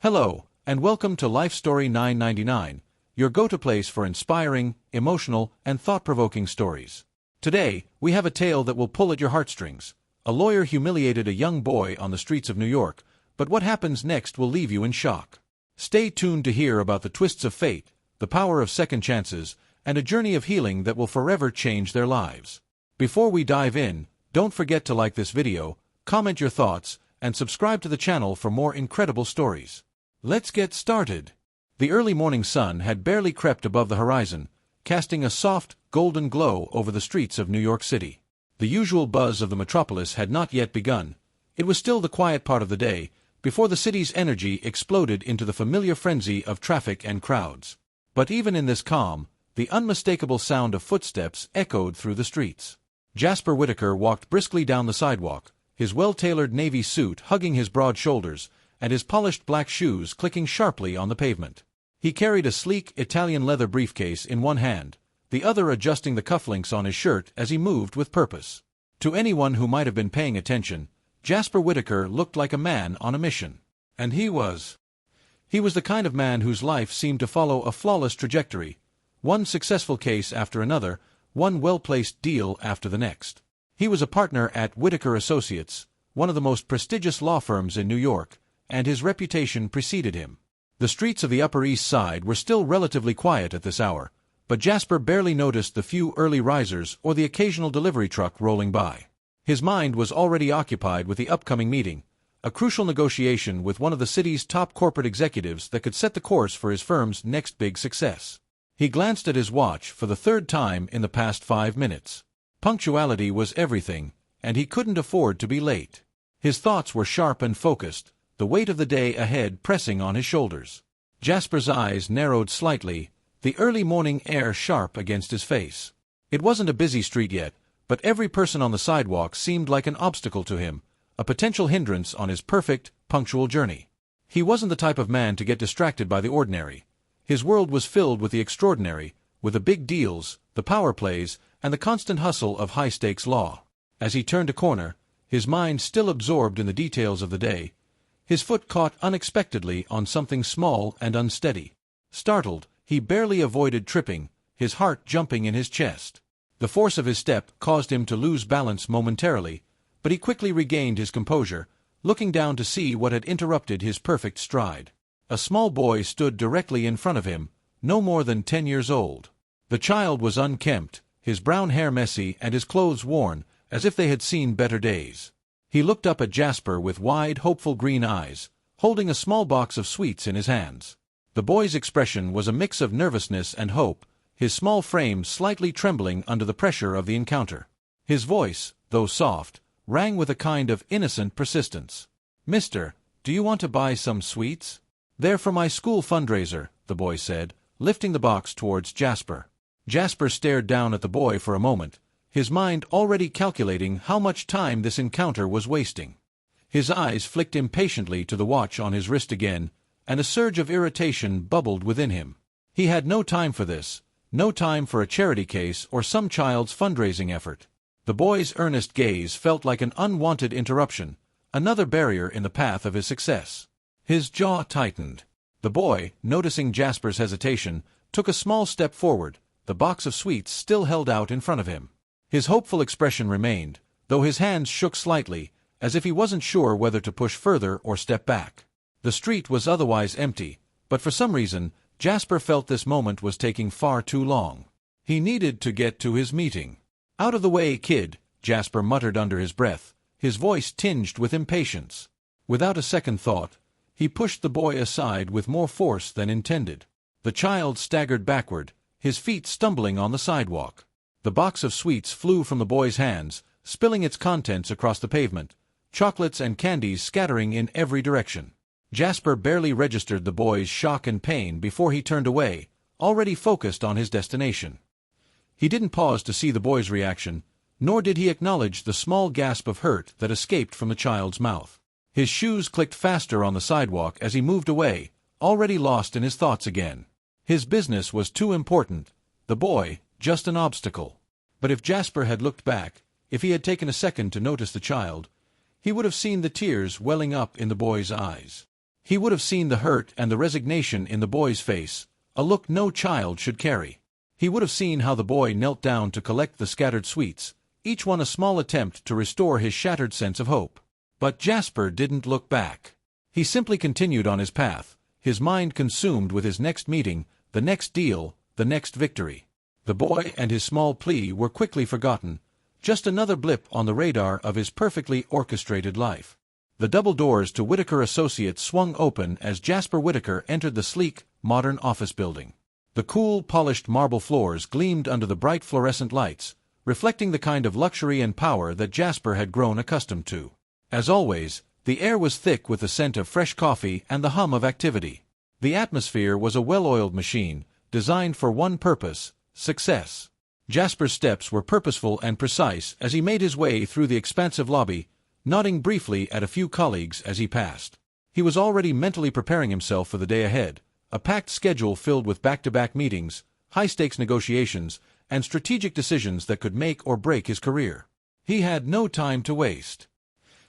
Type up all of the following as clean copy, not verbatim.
Hello, and welcome to Life Story 999, your go-to place for inspiring, emotional, and thought-provoking stories. Today, we have a tale that will pull at your heartstrings. A lawyer humiliated a young boy on the streets of New York, but what happens next will leave you in shock. Stay tuned to hear about the twists of fate, the power of second chances, and a journey of healing that will forever change their lives. Before we dive in, don't forget to like this video, comment your thoughts, and subscribe to the channel for more incredible stories. Let's get started. The early morning sun had barely crept above the horizon, casting a soft, golden glow over the streets of New York City. The usual buzz of the metropolis had not yet begun. It was still the quiet part of the day, before the city's energy exploded into the familiar frenzy of traffic and crowds. But even in this calm, the unmistakable sound of footsteps echoed through the streets. Jasper Whittaker walked briskly down the sidewalk, his well-tailored navy suit hugging his broad shoulders, and his polished black shoes clicking sharply on the pavement. He carried a sleek Italian leather briefcase in one hand, the other adjusting the cufflinks on his shirt as he moved with purpose. To anyone who might have been paying attention, Jasper Whittaker looked like a man on a mission. And he was the kind of man whose life seemed to follow a flawless trajectory, one successful case after another, one well-placed deal after the next. He was a partner at Whittaker Associates, one of the most prestigious law firms in New York, and his reputation preceded him. The streets of the Upper East Side were still relatively quiet at this hour, but Jasper barely noticed the few early risers or the occasional delivery truck rolling by. His mind was already occupied with the upcoming meeting, a crucial negotiation with one of the city's top corporate executives that could set the course for his firm's next big success. He glanced at his watch for the third time in the past 5 minutes. Punctuality was everything, and he couldn't afford to be late. His thoughts were sharp and focused, the weight of the day ahead pressing on his shoulders. Jasper's eyes narrowed slightly, the early morning air sharp against his face. It wasn't a busy street yet, but every person on the sidewalk seemed like an obstacle to him, a potential hindrance on his perfect, punctual journey. He wasn't the type of man to get distracted by the ordinary. His world was filled with the extraordinary, with the big deals, the power plays, and the constant hustle of high-stakes law. As he turned a corner, his mind still absorbed in the details of the day, his foot caught unexpectedly on something small and unsteady. Startled, he barely avoided tripping, his heart jumping in his chest. The force of his step caused him to lose balance momentarily, but he quickly regained his composure, looking down to see what had interrupted his perfect stride. A small boy stood directly in front of him, no more than 10 years old. The child was unkempt, his brown hair messy and his clothes worn, as if they had seen better days. He looked up at Jasper with wide, hopeful green eyes, holding a small box of sweets in his hands. The boy's expression was a mix of nervousness and hope, his small frame slightly trembling under the pressure of the encounter. His voice, though soft, rang with a kind of innocent persistence. "Mister, do you want to buy some sweets?" "They're for my school fundraiser," the boy said, lifting the box towards Jasper. Jasper stared down at the boy for a moment, his mind already calculating how much time this encounter was wasting. His eyes flicked impatiently to the watch on his wrist again, and a surge of irritation bubbled within him. He had no time for this, no time for a charity case or some child's fundraising effort. The boy's earnest gaze felt like an unwanted interruption, another barrier in the path of his success. His jaw tightened. The boy, noticing Jasper's hesitation, took a small step forward, the box of sweets still held out in front of him. His hopeful expression remained, though his hands shook slightly, as if he wasn't sure whether to push further or step back. The street was otherwise empty, but for some reason, Jasper felt this moment was taking far too long. He needed to get to his meeting. "Out of the way, kid," Jasper muttered under his breath, his voice tinged with impatience. Without a second thought, he pushed the boy aside with more force than intended. The child staggered backward, his feet stumbling on the sidewalk. The box of sweets flew from the boy's hands, spilling its contents across the pavement, chocolates and candies scattering in every direction. Jasper barely registered the boy's shock and pain before he turned away, already focused on his destination. He didn't pause to see the boy's reaction, nor did he acknowledge the small gasp of hurt that escaped from the child's mouth. His shoes clicked faster on the sidewalk as he moved away, already lost in his thoughts again. His business was too important, the boy, just an obstacle. But if Jasper had looked back, if he had taken a second to notice the child, he would have seen the tears welling up in the boy's eyes. He would have seen the hurt and the resignation in the boy's face, a look no child should carry. He would have seen how the boy knelt down to collect the scattered sweets, each one a small attempt to restore his shattered sense of hope. But Jasper didn't look back. He simply continued on his path, his mind consumed with his next meeting, the next deal, the next victory. The boy and his small plea were quickly forgotten, just another blip on the radar of his perfectly orchestrated life. The double doors to Whittaker Associates swung open as Jasper Whittaker entered the sleek, modern office building. The cool, polished marble floors gleamed under the bright fluorescent lights, reflecting the kind of luxury and power that Jasper had grown accustomed to. As always, the air was thick with the scent of fresh coffee and the hum of activity. The atmosphere was a well-oiled machine, designed for one purpose: success. Jasper's steps were purposeful and precise as he made his way through the expansive lobby, nodding briefly at a few colleagues as he passed. He was already mentally preparing himself for the day ahead, a packed schedule filled with back-to-back meetings, high-stakes negotiations, and strategic decisions that could make or break his career. He had no time to waste.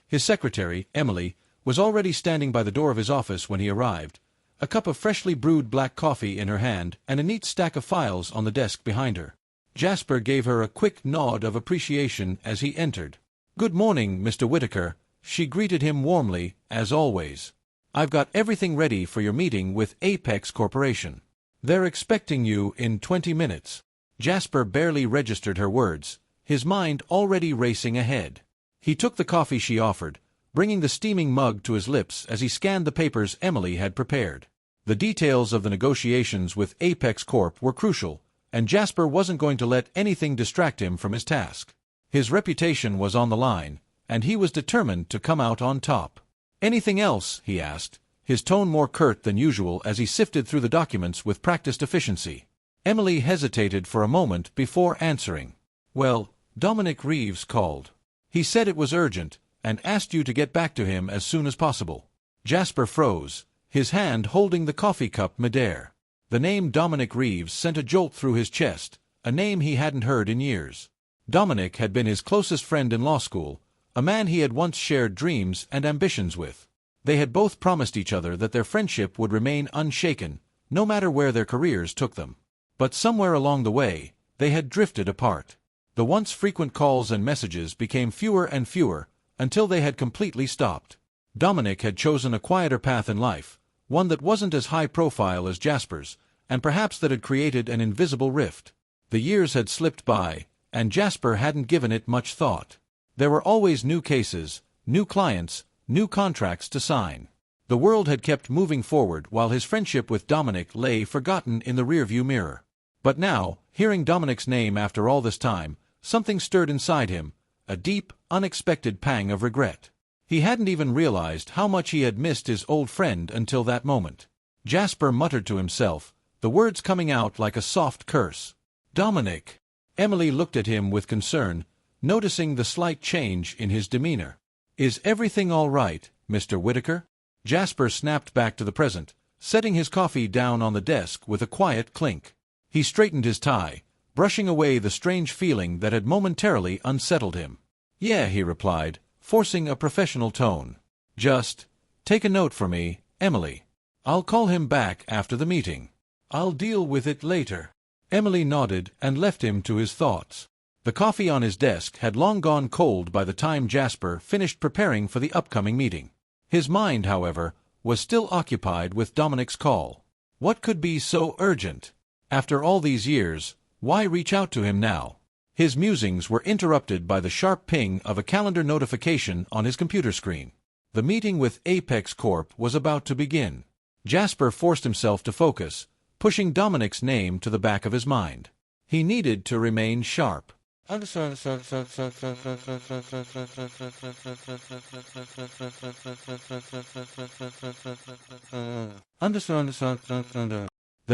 His secretary, Emily, was already standing by the door of his office when he arrived, a cup of freshly brewed black coffee in her hand and a neat stack of files on the desk behind her. Jasper gave her a quick nod of appreciation as he entered. "Good morning, Mr. Whittaker," she greeted him warmly, as always. "I've got everything ready for your meeting with Apex Corporation. They're expecting you in 20 minutes. Jasper barely registered her words, his mind already racing ahead. He took the coffee she offered, bringing the steaming mug to his lips as he scanned the papers Emily had prepared. The details of the negotiations with Apex Corp were crucial, and Jasper wasn't going to let anything distract him from his task. His reputation was on the line, and he was determined to come out on top. "Anything else?" he asked, his tone more curt than usual as he sifted through the documents with practiced efficiency. Emily hesitated for a moment before answering. "Well, Dominic Reeves called. He said it was urgent, and asked you to get back to him as soon as possible." Jasper froze, his hand holding the coffee cup midair. The name Dominic Reeves sent a jolt through his chest, a name he hadn't heard in years. Dominic had been his closest friend in law school, a man he had once shared dreams and ambitions with. They had both promised each other that their friendship would remain unshaken, no matter where their careers took them. But somewhere along the way, they had drifted apart. The once frequent calls and messages became fewer and fewer, until they had completely stopped. Dominic had chosen a quieter path in life, one that wasn't as high profile as Jasper's, and perhaps that had created an invisible rift. The years had slipped by, and Jasper hadn't given it much thought. There were always new cases, new clients, new contracts to sign. The world had kept moving forward while his friendship with Dominic lay forgotten in the rearview mirror. But now, hearing Dominic's name after all this time, something stirred inside him, a deep, unexpected pang of regret. He hadn't even realized how much he had missed his old friend until that moment. Jasper muttered to himself, the words coming out like a soft curse. "Dominic." Emily looked at him with concern, noticing the slight change in his demeanor. "Is everything all right, Mr. Whittaker?" Jasper snapped back to the present, setting his coffee down on the desk with a quiet clink. He straightened his tie, brushing away the strange feeling that had momentarily unsettled him. "Yeah," he replied, forcing a professional tone. "Just take a note for me, Emily. I'll call him back after the meeting. I'll deal with it later." Emily nodded and left him to his thoughts. The coffee on his desk had long gone cold by the time Jasper finished preparing for the upcoming meeting. His mind, however, was still occupied with Dominic's call. What could be so urgent? After all these years, why reach out to him now? His musings were interrupted by the sharp ping of a calendar notification on his computer screen. The meeting with Apex Corp was about to begin. Jasper forced himself to focus, pushing Dominic's name to the back of his mind. He needed to remain sharp. The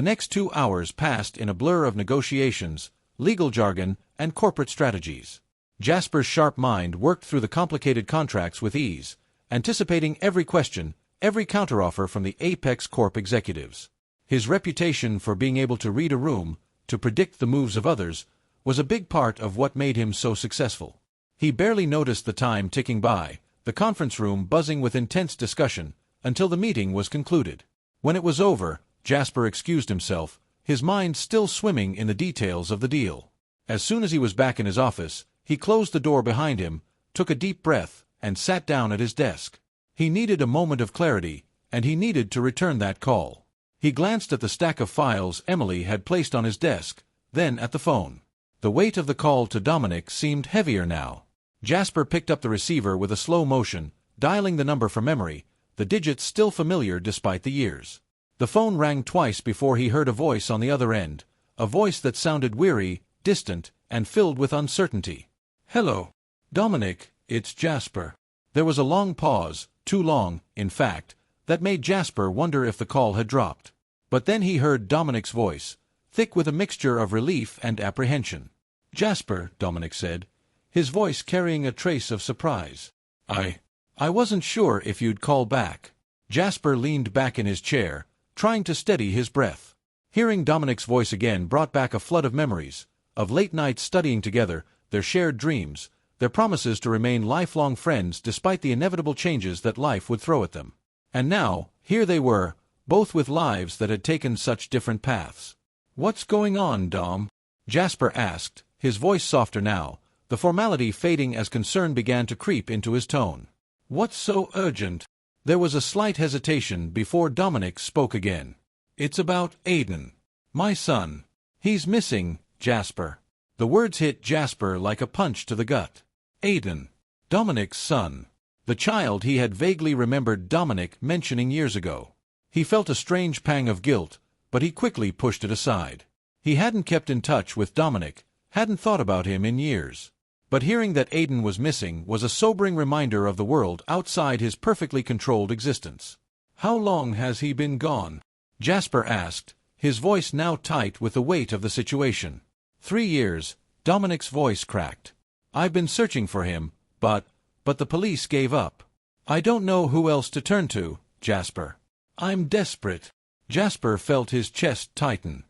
next 2 hours passed in a blur of negotiations, legal jargon, and corporate strategies. Jasper's sharp mind worked through the complicated contracts with ease, anticipating every question, every counteroffer from the Apex Corp executives. His reputation for being able to read a room, to predict the moves of others, was a big part of what made him so successful. He barely noticed the time ticking by, the conference room buzzing with intense discussion, until the meeting was concluded. When it was over, Jasper excused himself, his mind still swimming in the details of the deal. As soon as he was back in his office, he closed the door behind him, took a deep breath, and sat down at his desk. He needed a moment of clarity, and he needed to return that call. He glanced at the stack of files Emily had placed on his desk, then at the phone. The weight of the call to Dominic seemed heavier now. Jasper picked up the receiver with a slow motion, dialing the number from memory, the digits still familiar despite the years. The phone rang twice before he heard a voice on the other end, a voice that sounded weary, distant, and filled with uncertainty. "Hello, Dominic, it's Jasper." There was a long pause, too long, in fact, that made Jasper wonder if the call had dropped. But then he heard Dominic's voice, thick with a mixture of relief and apprehension. "Jasper," Dominic said, his voice carrying a trace of surprise. I wasn't sure if you'd call back." Jasper leaned back in his chair, trying to steady his breath. Hearing Dominic's voice again brought back a flood of memories, of late nights studying together, their shared dreams, their promises to remain lifelong friends despite the inevitable changes that life would throw at them. And now, here they were, both with lives that had taken such different paths. "What's going on, Dom?" Jasper asked, his voice softer now, the formality fading as concern began to creep into his tone. "What's so urgent?" There was a slight hesitation before Dominic spoke again. "It's about Aiden. My son. He's missing, Jasper." The words hit Jasper like a punch to the gut. Aiden. Dominic's son. The child he had vaguely remembered Dominic mentioning years ago. He felt a strange pang of guilt, but he quickly pushed it aside. He hadn't kept in touch with Dominic, hadn't thought about him in years. But hearing that Aiden was missing was a sobering reminder of the world outside his perfectly controlled existence. "How long has he been gone?" Jasper asked, his voice now tight with the weight of the situation. 3 years, Dominic's voice cracked. "I've been searching for him, but the police gave up. I don't know who else to turn to, Jasper. I'm desperate." Jasper felt his chest tighten.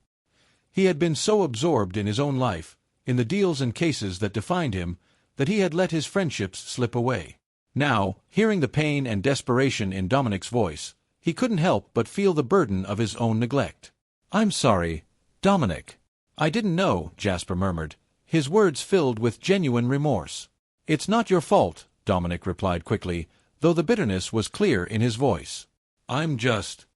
He had been so absorbed in his own life, in the deals and cases that defined him, that he had let his friendships slip away. Now, hearing the pain and desperation in Dominic's voice, he couldn't help but feel the burden of his own neglect. "I'm sorry, Dominic. I didn't know," Jasper murmured, his words filled with genuine remorse. "It's not your fault," Dominic replied quickly, though the bitterness was clear in his voice. I'm just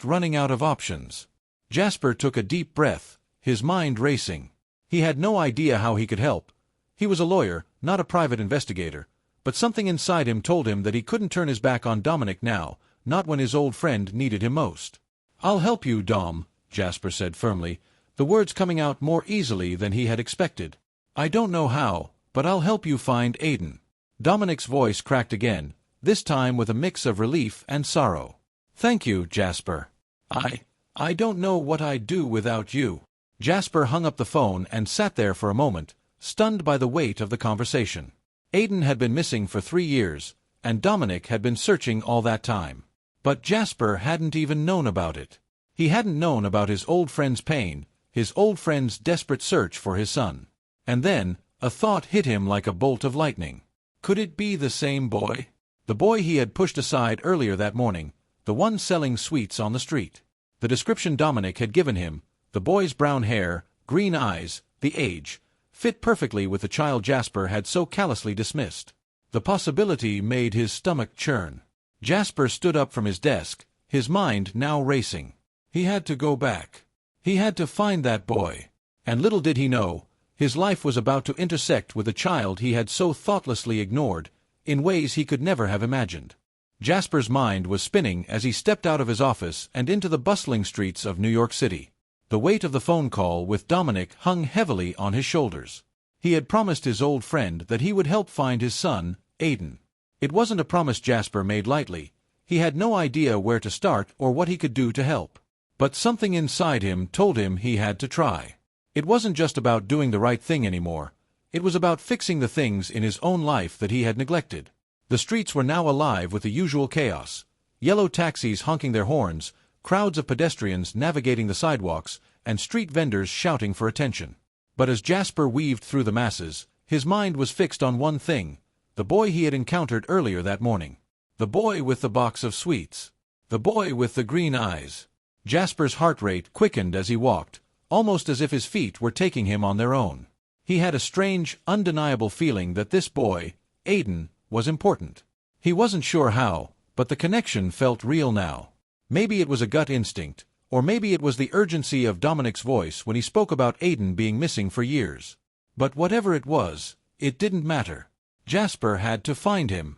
running out of options." Jasper took a deep breath, his mind racing. He had no idea how he could help. He was a lawyer, not a private investigator, but something inside him told him that he couldn't turn his back on Dominic now, not when his old friend needed him most. "I'll help you, Dom," Jasper said firmly, the words coming out more easily than he had expected. "I don't know how, but I'll help you find Aiden." Dominic's voice cracked again, this time with a mix of relief and sorrow. "Thank you, Jasper. I don't know what I'd do without you." Jasper hung up the phone and sat there for a moment, stunned by the weight of the conversation. Aiden had been missing for 3 years, and Dominic had been searching all that time. But Jasper hadn't even known about it. He hadn't known about his old friend's pain, his old friend's desperate search for his son. And then, a thought hit him like a bolt of lightning. Could it be the same boy? The boy he had pushed aside earlier that morning, the one selling sweets on the street. The description Dominic had given him, the boy's brown hair, green eyes, the age, fit perfectly with the child Jasper had so callously dismissed. The possibility made his stomach churn. Jasper stood up from his desk, his mind now racing. He had to go back. He had to find that boy. And little did he know, his life was about to intersect with a child he had so thoughtlessly ignored, in ways he could never have imagined. Jasper's mind was spinning as he stepped out of his office and into the bustling streets of New York City. The weight of the phone call with Dominic hung heavily on his shoulders. He had promised his old friend that he would help find his son, Aiden. It wasn't a promise Jasper made lightly. He had no idea where to start or what he could do to help. But something inside him told him he had to try. It wasn't just about doing the right thing anymore. It was about fixing the things in his own life that he had neglected. The streets were now alive with the usual chaos. Yellow taxis honking their horns, crowds of pedestrians navigating the sidewalks, and street vendors shouting for attention. But as Jasper weaved through the masses, his mind was fixed on one thing, the boy he had encountered earlier that morning. The boy with the box of sweets. The boy with the green eyes. Jasper's heart rate quickened as he walked, almost as if his feet were taking him on their own. He had a strange, undeniable feeling that this boy, Aiden, was important. He wasn't sure how, but the connection felt real now. Maybe it was a gut instinct, or maybe it was the urgency of Dominic's voice when he spoke about Aiden being missing for years. But whatever it was, it didn't matter. Jasper had to find him.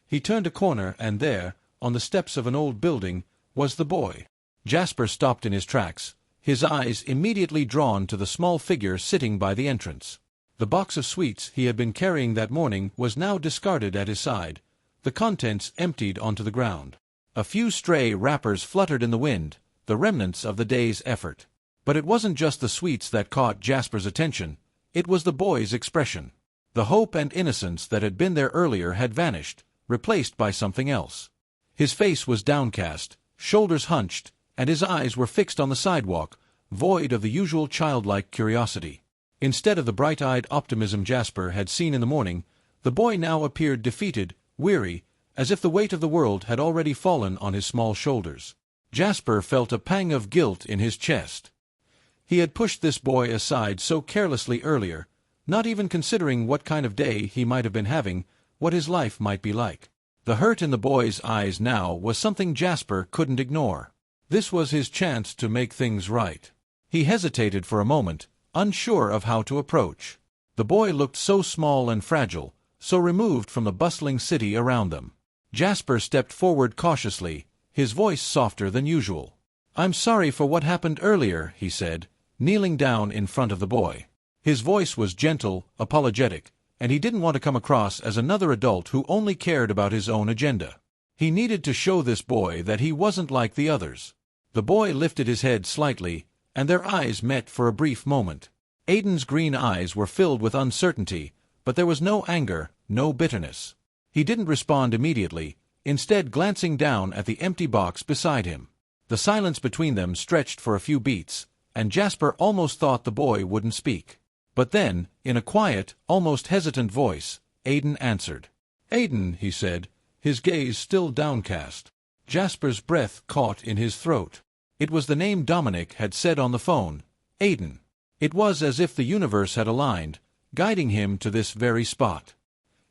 He turned a corner and there, on the steps of an old building, was the boy. Jasper stopped in his tracks, his eyes immediately drawn to the small figure sitting by the entrance. The box of sweets he had been carrying that morning was now discarded at his side, the contents emptied onto the ground. A few stray wrappers fluttered in the wind, the remnants of the day's effort. But it wasn't just the sweets that caught Jasper's attention, it was the boy's expression. The hope and innocence that had been there earlier had vanished, replaced by something else. His face was downcast, shoulders hunched, and his eyes were fixed on the sidewalk, void of the usual childlike curiosity. Instead of the bright-eyed optimism Jasper had seen in the morning, the boy now appeared defeated, weary, as if the weight of the world had already fallen on his small shoulders. Jasper felt a pang of guilt in his chest. He had pushed this boy aside so carelessly earlier, not even considering what kind of day he might have been having, what his life might be like. The hurt in the boy's eyes now was something Jasper couldn't ignore. This was his chance to make things right. He hesitated for a moment, unsure of how to approach. The boy looked so small and fragile, so removed from the bustling city around them. Jasper stepped forward cautiously, his voice softer than usual. "I'm sorry for what happened earlier," he said, kneeling down in front of the boy. His voice was gentle, apologetic, and he didn't want to come across as another adult who only cared about his own agenda. He needed to show this boy that he wasn't like the others. The boy lifted his head slightly, and their eyes met for a brief moment. Aiden's green eyes were filled with uncertainty, but there was no anger, no bitterness. He didn't respond immediately, instead glancing down at the empty box beside him. The silence between them stretched for a few beats, and Jasper almost thought the boy wouldn't speak. But then, in a quiet, almost hesitant voice, Aiden answered. "Aiden," he said, his gaze still downcast. Jasper's breath caught in his throat. It was the name Dominic had said on the phone, Aiden. It was as if the universe had aligned, guiding him to this very spot.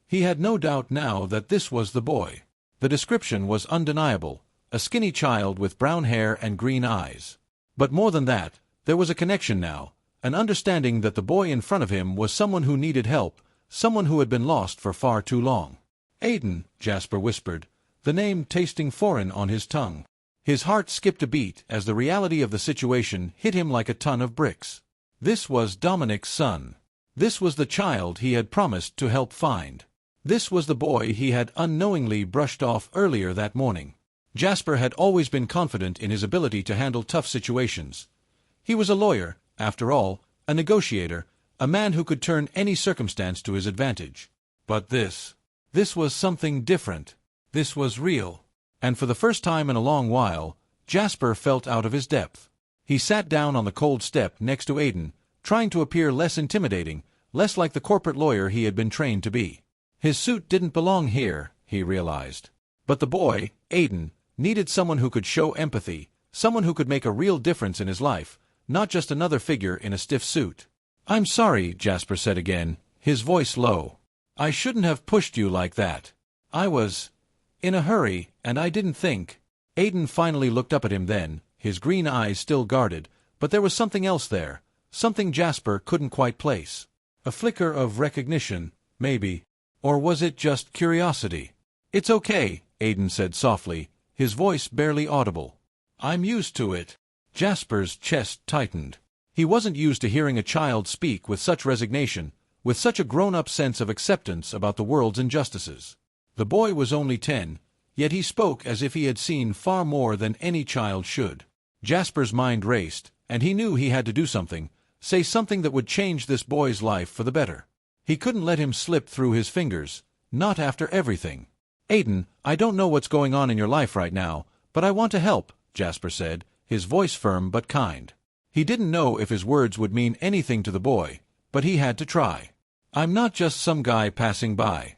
He had no doubt now that this was the boy. The description was undeniable, a skinny child with brown hair and green eyes. But more than that, there was a connection now, an understanding that the boy in front of him was someone who needed help, someone who had been lost for far too long. "Aiden," Jasper whispered, the name tasting foreign on his tongue. His heart skipped a beat as the reality of the situation hit him like a ton of bricks. This was Dominic's son. This was the child he had promised to help find. This was the boy he had unknowingly brushed off earlier that morning. Jasper had always been confident in his ability to handle tough situations. He was a lawyer, after all, a negotiator, a man who could turn any circumstance to his advantage. But this was something different. This was real. And for the first time in a long while, Jasper felt out of his depth. He sat down on the cold step next to Aiden, trying to appear less intimidating, less like the corporate lawyer he had been trained to be. His suit didn't belong here, he realized. But the boy, Aiden, needed someone who could show empathy, someone who could make a real difference in his life, not just another figure in a stiff suit. "I'm sorry," Jasper said again, his voice low. "I shouldn't have pushed you like that. I was in a hurry, and I didn't think." Aiden finally looked up at him then, his green eyes still guarded, but there was something else there, something Jasper couldn't quite place. A flicker of recognition, maybe. Or was it just curiosity? "It's okay," Aiden said softly, his voice barely audible. "I'm used to it." Jasper's chest tightened. He wasn't used to hearing a child speak with such resignation, with such a grown-up sense of acceptance about the world's injustices. The boy was only 10, yet he spoke as if he had seen far more than any child should. Jasper's mind raced, and he knew he had to do something, say something that would change this boy's life for the better. He couldn't let him slip through his fingers, not after everything. "Aiden, I don't know what's going on in your life right now, but I want to help," Jasper said, his voice firm but kind. He didn't know if his words would mean anything to the boy, but he had to try. "I'm not just some guy passing by.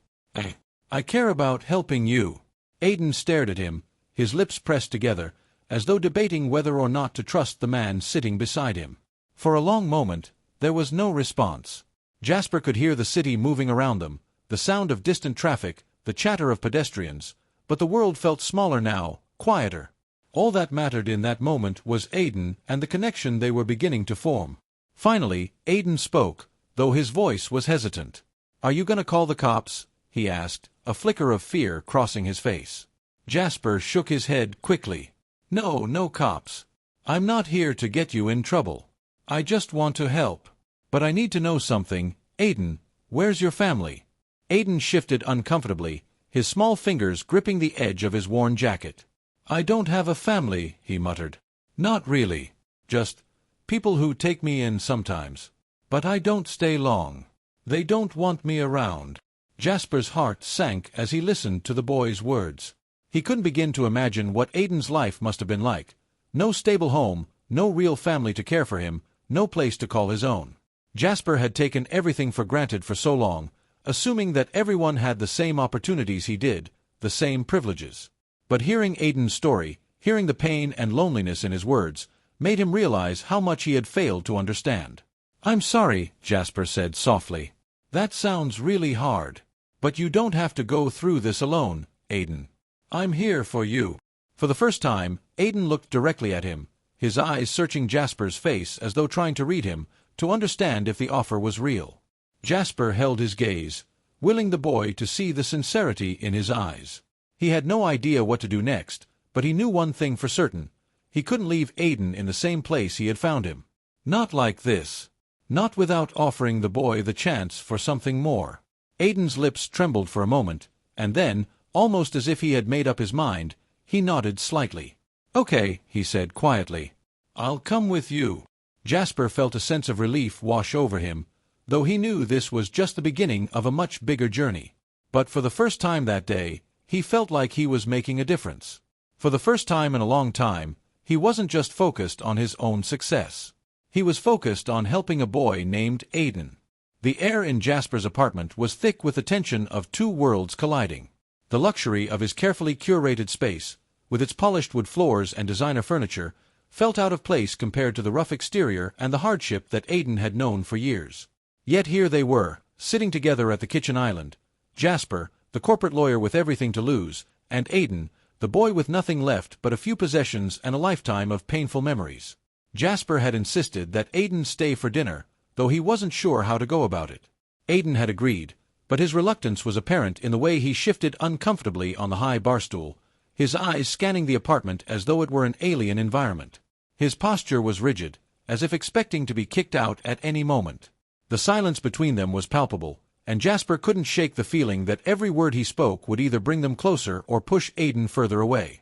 I care about helping you." Aidan stared at him, his lips pressed together, as though debating whether or not to trust the man sitting beside him. For a long moment, there was no response. Jasper could hear the city moving around them, the sound of distant traffic, the chatter of pedestrians, but the world felt smaller now, quieter. All that mattered in that moment was Aidan and the connection they were beginning to form. Finally, Aidan spoke, though his voice was hesitant. "Are you going to call the cops?" he asked, a flicker of fear crossing his face. Jasper shook his head quickly. "No, no cops. I'm not here to get you in trouble. I just want to help. But I need to know something. Aidan, where's your family?" Aidan shifted uncomfortably, his small fingers gripping the edge of his worn jacket. "I don't have a family," he muttered. "Not really. Just people who take me in sometimes. But I don't stay long. They don't want me around." Jasper's heart sank as he listened to the boy's words. He couldn't begin to imagine what Aidan's life must have been like. No stable home, no real family to care for him, no place to call his own. Jasper had taken everything for granted for so long, assuming that everyone had the same opportunities he did, the same privileges. But hearing Aidan's story, hearing the pain and loneliness in his words, made him realize how much he had failed to understand. "I'm sorry," Jasper said softly. "That sounds really hard. But you don't have to go through this alone, Aidan. I'm here for you." For the first time, Aidan looked directly at him, his eyes searching Jasper's face as though trying to read him, to understand if the offer was real. Jasper held his gaze, willing the boy to see the sincerity in his eyes. He had no idea what to do next, but he knew one thing for certain. He couldn't leave Aidan in the same place he had found him. Not like this. Not without offering the boy the chance for something more. Aidan's lips trembled for a moment, and then, almost as if he had made up his mind, he nodded slightly. "Okay," he said quietly. "I'll come with you." Jasper felt a sense of relief wash over him, though he knew this was just the beginning of a much bigger journey. But for the first time that day, he felt like he was making a difference. For the first time in a long time, he wasn't just focused on his own success. He was focused on helping a boy named Aidan. The air in Jasper's apartment was thick with the tension of two worlds colliding. The luxury of his carefully curated space, with its polished wood floors and designer furniture, felt out of place compared to the rough exterior and the hardship that Aidan had known for years. Yet here they were, sitting together at the kitchen island. Jasper, the corporate lawyer with everything to lose, and Aidan, the boy with nothing left but a few possessions and a lifetime of painful memories. Jasper had insisted that Aidan stay for dinner, though he wasn't sure how to go about it. Aidan had agreed, but his reluctance was apparent in the way he shifted uncomfortably on the high barstool, his eyes scanning the apartment as though it were an alien environment. His posture was rigid, as if expecting to be kicked out at any moment. The silence between them was palpable, and Jasper couldn't shake the feeling that every word he spoke would either bring them closer or push Aidan further away.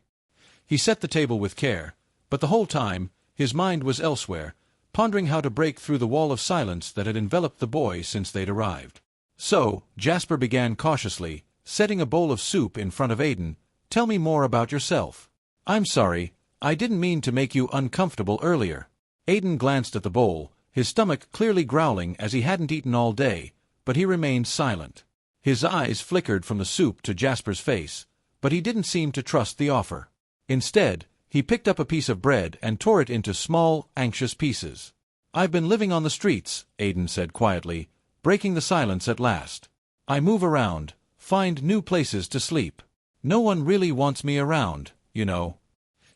He set the table with care, but the whole time, his mind was elsewhere, pondering how to break through the wall of silence that had enveloped the boy since they'd arrived. So, Jasper began cautiously, setting a bowl of soup in front of Aidan. "Tell me more about yourself." "I'm sorry, I didn't mean to make you uncomfortable earlier." Aidan glanced at the bowl, his stomach clearly growling as he hadn't eaten all day, but he remained silent. His eyes flickered from the soup to Jasper's face, but he didn't seem to trust the offer. Instead, he picked up a piece of bread and tore it into small, anxious pieces. "I've been living on the streets," Aidan said quietly, breaking the silence at last. "I move around, find new places to sleep. No one really wants me around, you know."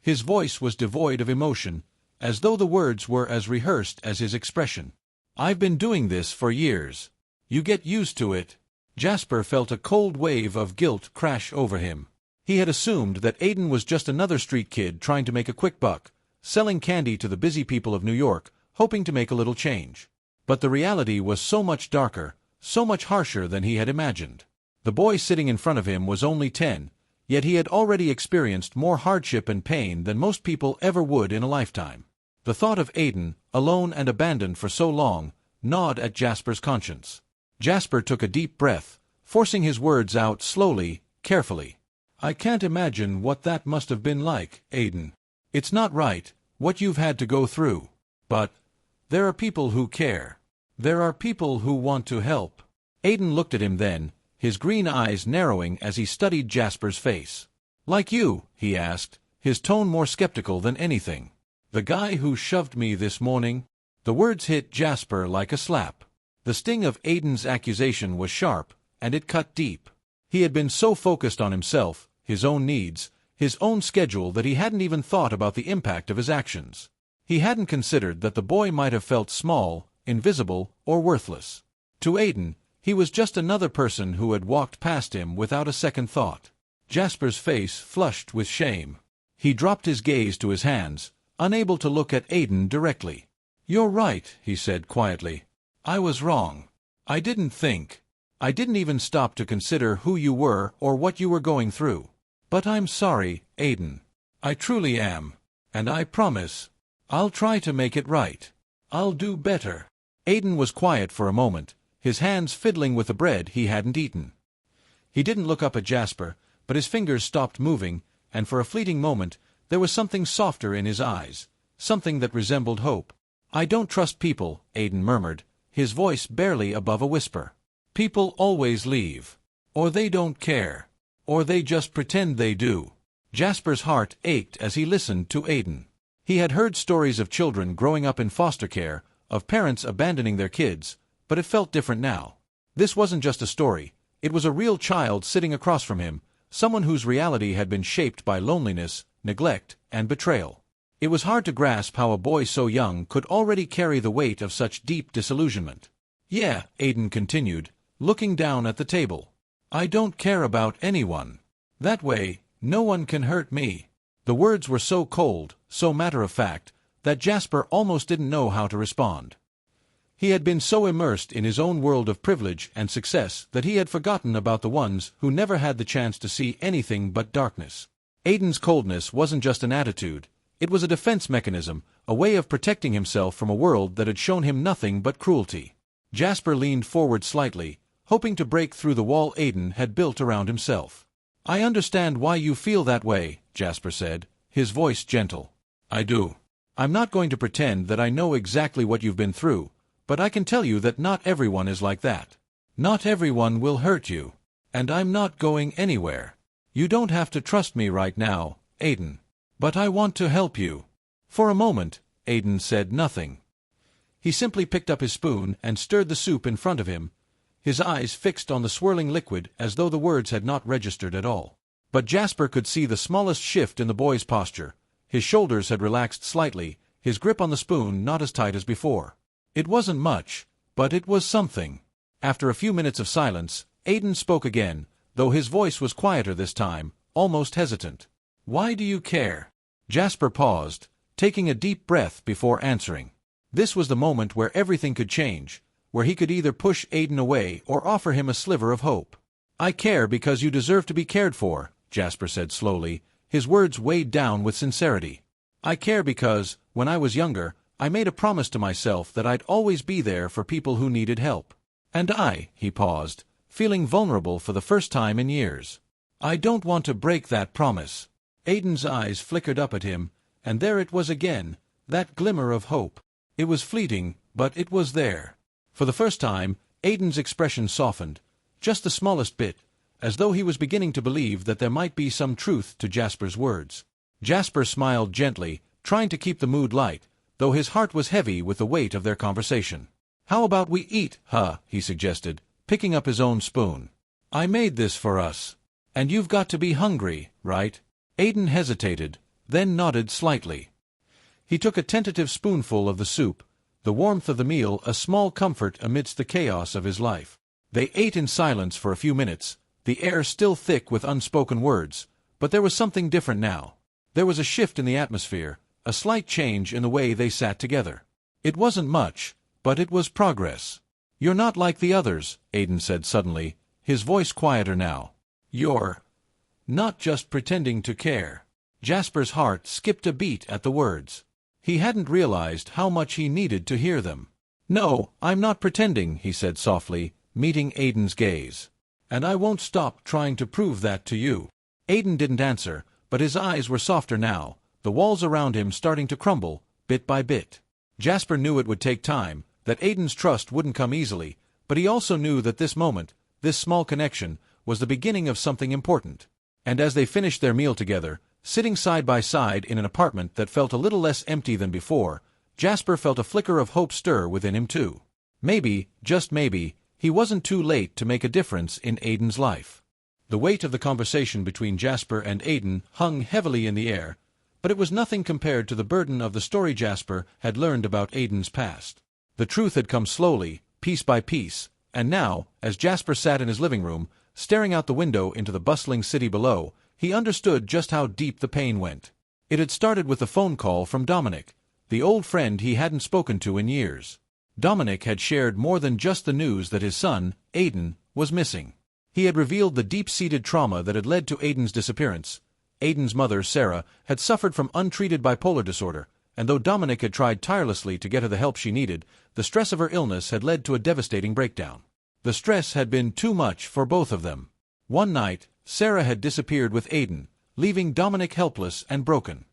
His voice was devoid of emotion, as though the words were as rehearsed as his expression. "I've been doing this for years. You get used to it." Jasper felt a cold wave of guilt crash over him. He had assumed that Aidan was just another street kid trying to make a quick buck, selling candy to the busy people of New York, hoping to make a little change. But the reality was so much darker, so much harsher than he had imagined. The boy sitting in front of him was only 10, yet he had already experienced more hardship and pain than most people ever would in a lifetime. The thought of Aidan, alone and abandoned for so long, gnawed at Jasper's conscience. Jasper took a deep breath, forcing his words out slowly, carefully. "I can't imagine what that must have been like, Aidan. It's not right, what you've had to go through. But there are people who care. There are people who want to help." Aidan looked at him then, his green eyes narrowing as he studied Jasper's face. Like you? He asked, his tone more skeptical than anything. The guy who shoved me this morning? The words hit Jasper like a slap. The sting of Aiden's accusation was sharp, and it cut deep. He had been so focused on himself, his own needs, his own schedule that he hadn't even thought about the impact of his actions. He hadn't considered that the boy might have felt small, invisible, or worthless. To Aiden, he was just another person who had walked past him without a second thought. Jasper's face flushed with shame. He dropped his gaze to his hands, unable to look at Aiden directly. "You're right," he said quietly. "I was wrong. I didn't think. I didn't even stop to consider who you were or what you were going through. But I'm sorry, Aiden. I truly am. And I promise, I'll try to make it right. I'll do better." Aiden was quiet for a moment, his hands fiddling with the bread he hadn't eaten. He didn't look up at Jasper, but his fingers stopped moving, and for a fleeting moment there was something softer in his eyes, something that resembled hope. "I don't trust people," Aiden murmured, his voice barely above a whisper. "People always leave. Or they don't care. Or they just pretend they do." Jasper's heart ached as he listened to Aiden. He had heard stories of children growing up in foster care, of parents abandoning their kids, but it felt different now. This wasn't just a story, it was a real child sitting across from him, someone whose reality had been shaped by loneliness, neglect, and betrayal. It was hard to grasp how a boy so young could already carry the weight of such deep disillusionment. "Yeah," Aiden continued, looking down at the table. "I don't care about anyone. That way, no one can hurt me." The words were so cold, so matter-of-fact, that Jasper almost didn't know how to respond. He had been so immersed in his own world of privilege and success that he had forgotten about the ones who never had the chance to see anything but darkness. Aiden's coldness wasn't just an attitude, it was a defense mechanism, a way of protecting himself from a world that had shown him nothing but cruelty. Jasper leaned forward slightly, hoping to break through the wall Aiden had built around himself. "I understand why you feel that way," Jasper said, his voice gentle. "I do. I'm not going to pretend that I know exactly what you've been through, but I can tell you that not everyone is like that. Not everyone will hurt you. And I'm not going anywhere. You don't have to trust me right now, Aiden. But I want to help you." For a moment, Aiden said nothing. He simply picked up his spoon and stirred the soup in front of him, his eyes fixed on the swirling liquid as though the words had not registered at all. But Jasper could see the smallest shift in the boy's posture. His shoulders had relaxed slightly, his grip on the spoon not as tight as before. It wasn't much, but it was something. After a few minutes of silence, Aiden spoke again, though his voice was quieter this time, almost hesitant. "Why do you care?" Jasper paused, taking a deep breath before answering. This was the moment where everything could change, where he could either push Aiden away or offer him a sliver of hope. "I care because you deserve to be cared for," Jasper said slowly, his words weighed down with sincerity. "I care because, when I was younger, I made a promise to myself that I'd always be there for people who needed help. And he paused, feeling vulnerable for the first time in years. "I don't want to break that promise." Aiden's eyes flickered up at him, and there it was again, that glimmer of hope. It was fleeting, but it was there. For the first time, Aiden's expression softened, just the smallest bit, as though he was beginning to believe that there might be some truth to Jasper's words. Jasper smiled gently, trying to keep the mood light, though his heart was heavy with the weight of their conversation. "How about we eat, he suggested, picking up his own spoon. "I made this for us. And you've got to be hungry, right?" Aiden hesitated, then nodded slightly. He took a tentative spoonful of the soup, the warmth of the meal a small comfort amidst the chaos of his life. They ate in silence for a few minutes, the air still thick with unspoken words, but there was something different now. There was a shift in the atmosphere, a slight change in the way they sat together. It wasn't much, but it was progress. "You're not like the others," Aiden said suddenly, his voice quieter now. "You're not just pretending to care." Jasper's heart skipped a beat at the words. He hadn't realized how much he needed to hear them. "No, I'm not pretending," he said softly, meeting Aiden's gaze. "And I won't stop trying to prove that to you." Aiden didn't answer, but his eyes were softer now, the walls around him starting to crumble, bit by bit. Jasper knew it would take time, that Aiden's trust wouldn't come easily, but he also knew that this moment, this small connection, was the beginning of something important. And as they finished their meal together, sitting side by side in an apartment that felt a little less empty than before, Jasper felt a flicker of hope stir within him too. Maybe, just maybe, he wasn't too late to make a difference in Aiden's life. The weight of the conversation between Jasper and Aiden hung heavily in the air, but it was nothing compared to the burden of the story Jasper had learned about Aiden's past. The truth had come slowly, piece by piece, and now, as Jasper sat in his living room, staring out the window into the bustling city below, he understood just how deep the pain went. It had started with a phone call from Dominic, the old friend he hadn't spoken to in years. Dominic had shared more than just the news that his son, Aiden, was missing. He had revealed the deep-seated trauma that had led to Aiden's disappearance. Aiden's mother, Sarah, had suffered from untreated bipolar disorder, and though Dominic had tried tirelessly to get her the help she needed, the stress of her illness had led to a devastating breakdown. The stress had been too much for both of them. One night, Sarah had disappeared with Aiden, leaving Dominic helpless and broken.